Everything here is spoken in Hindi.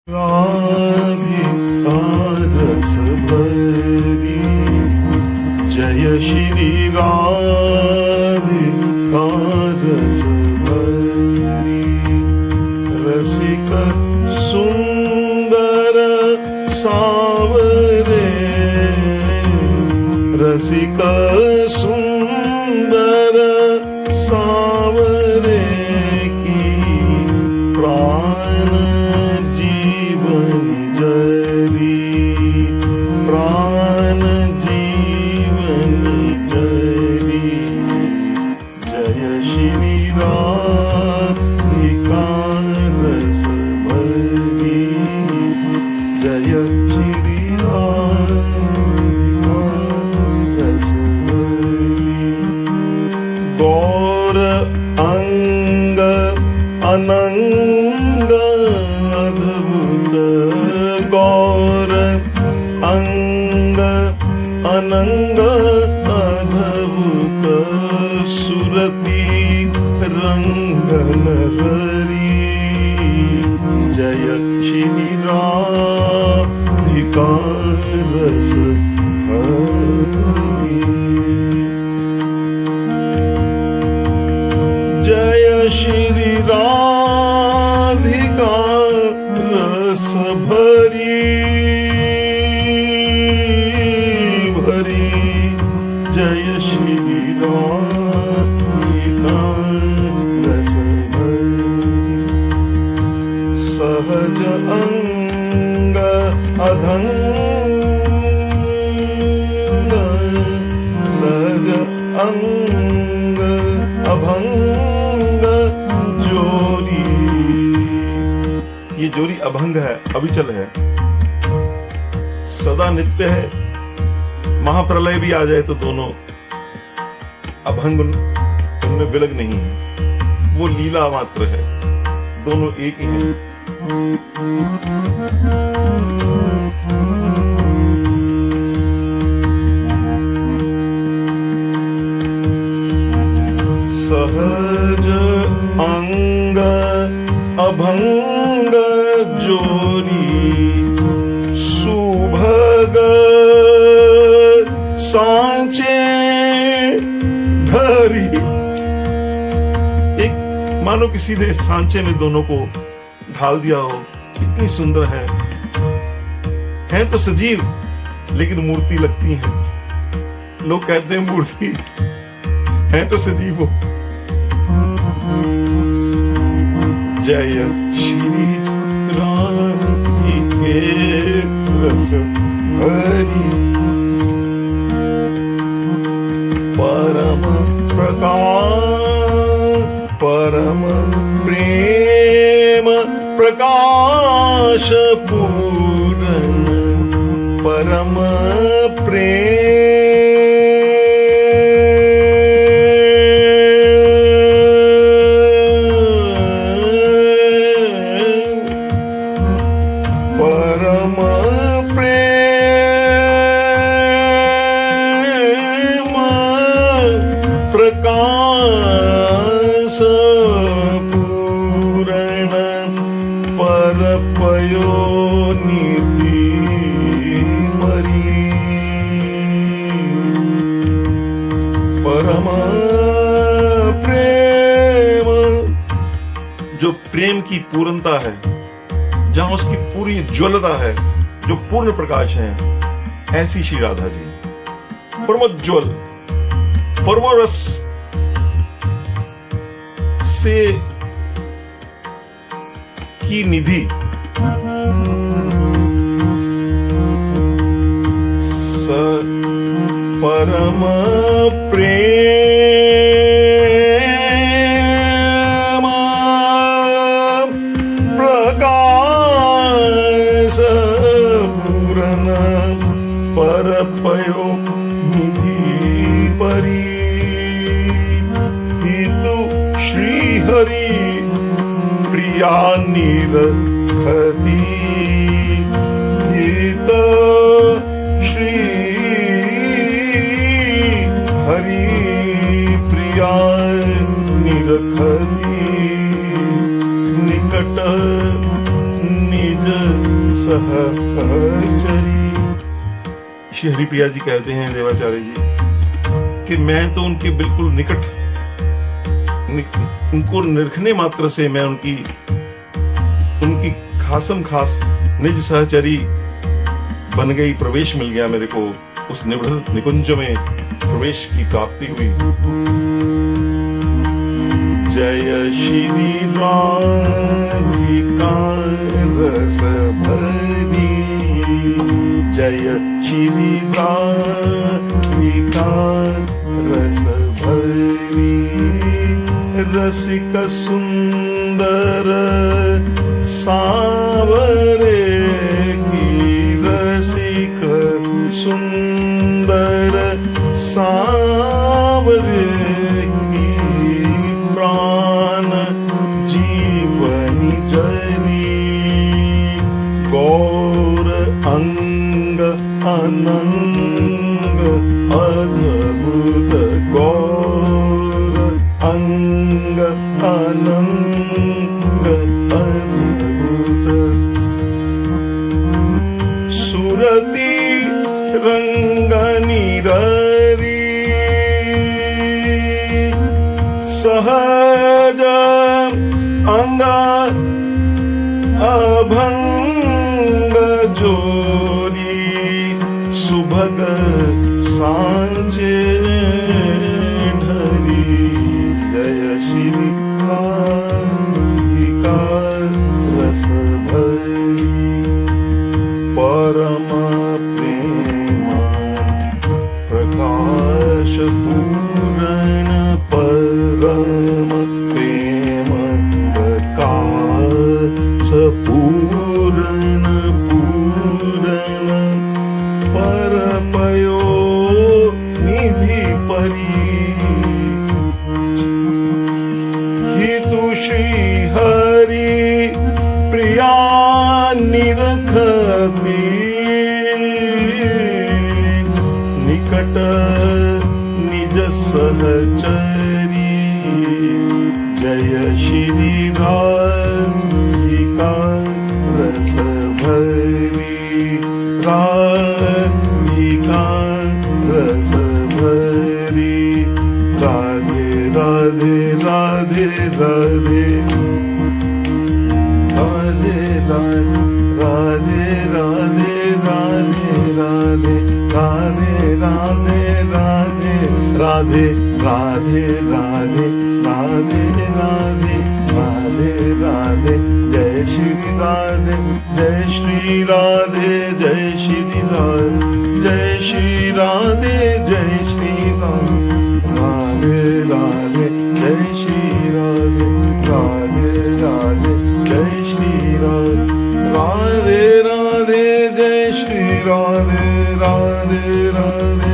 राधिका रस भरी जय श्री राधिका रस भरी रसिक सुंदर सावरे रसिक सुंदर सावरे की प्राण जीवन जरी प्राण जीवन जरी जय श्री राधिका रस भरी जय श्री राधिका रस भरी गौर अंग अनंग अद्भुत गौर अंग अनंग अद्भुत सुरती रंगन हरी जय श्री राधिका रस भरी जय श्री राधिका रस भरी भरी जय श्री राधिका रस भरी सहज अंग अधंग सहज अंग अभंग जोरी ये जोरी अभंग है, अविचल है, सदा नित्य है। महाप्रलय भी आ जाए तो दोनों अभंग उनमें विलग नहीं है, वो लीला मात्र है, दोनों एक ही हैं। सहज अंग अभंग जोरी सुभग सांचे घरी एक मानो किसी ने सांचे में दोनों को ढाल दिया हो, इतनी सुंदर है तो सजीव लेकिन मूर्ति लगती है। लोग कहते हैं मूर्ति है तो सजीव हो। जय श्री राधिके रस भरी परम प्रकाश परम प्रेम प्रकाश पूर्ण परम परम प्रेम प्रकाश पूर्ण परपयो निधि मरी परम प्रेम जो प्रेम की पूर्णता है, जहां उसकी पूरी ज्वलता है, जो पूर्ण प्रकाश है, ऐसी श्री राधा जी परमोज्वल परमरस से की निधि परम प्रेम प्रकाश पूर्ण परपयो निधि परी हितु श्री हरि प्रिया निरखती हित श्री हरि प्रिया निरखती निकट निज सहचरी। श्री हरिप्रिया जी कहते हैं देवाचार्य जी कि मैं तो उनके बिल्कुल निकट, उनको निरखने मात्र से मैं उनकी खासम खास निज सहचरी बन गई, प्रवेश मिल गया मेरे को, उस निबढ़ निकुंज में प्रवेश की प्राप्ति हुई। जय श्री राधिका रस भरी, जय श्री राधिका रस भरी, रसिक सुंदर सावरे की, रसिक सुंदर सावरे की, प्राण जीवनी जरी, गौर अंग अनंग अद्भुत, गौर अंग अनंग अद्भुत, सुरती रंग निररी, सहज अंग अभंग जोरी, सुभग सांचे ढरी। जय श्री राधिका रस भरी, परम प्रेम प्रकाश पूरण, परम प्रेम प्रकाश पूरण पूरण, पर पयो निधि परी, हितु श्री हरि प्रिया निरखती, निकट निज सहचरी। जय श्री राधिका रस भरी, राधिका रस भरी, राधे राधे राधे राधे, राधे राधे राधे राधे राधे राधे राधे राधे राधे राधे राधे राधे राधे राधे राधे, जय श्री राधे, जय श्री राधे, जय श्री राधे, जय श्री राधे, जय श्री राधे, राधे जय श्री राधे, राधे राधे जय श्री राधे, राधे राधे जय श्री राधे, राधे राधे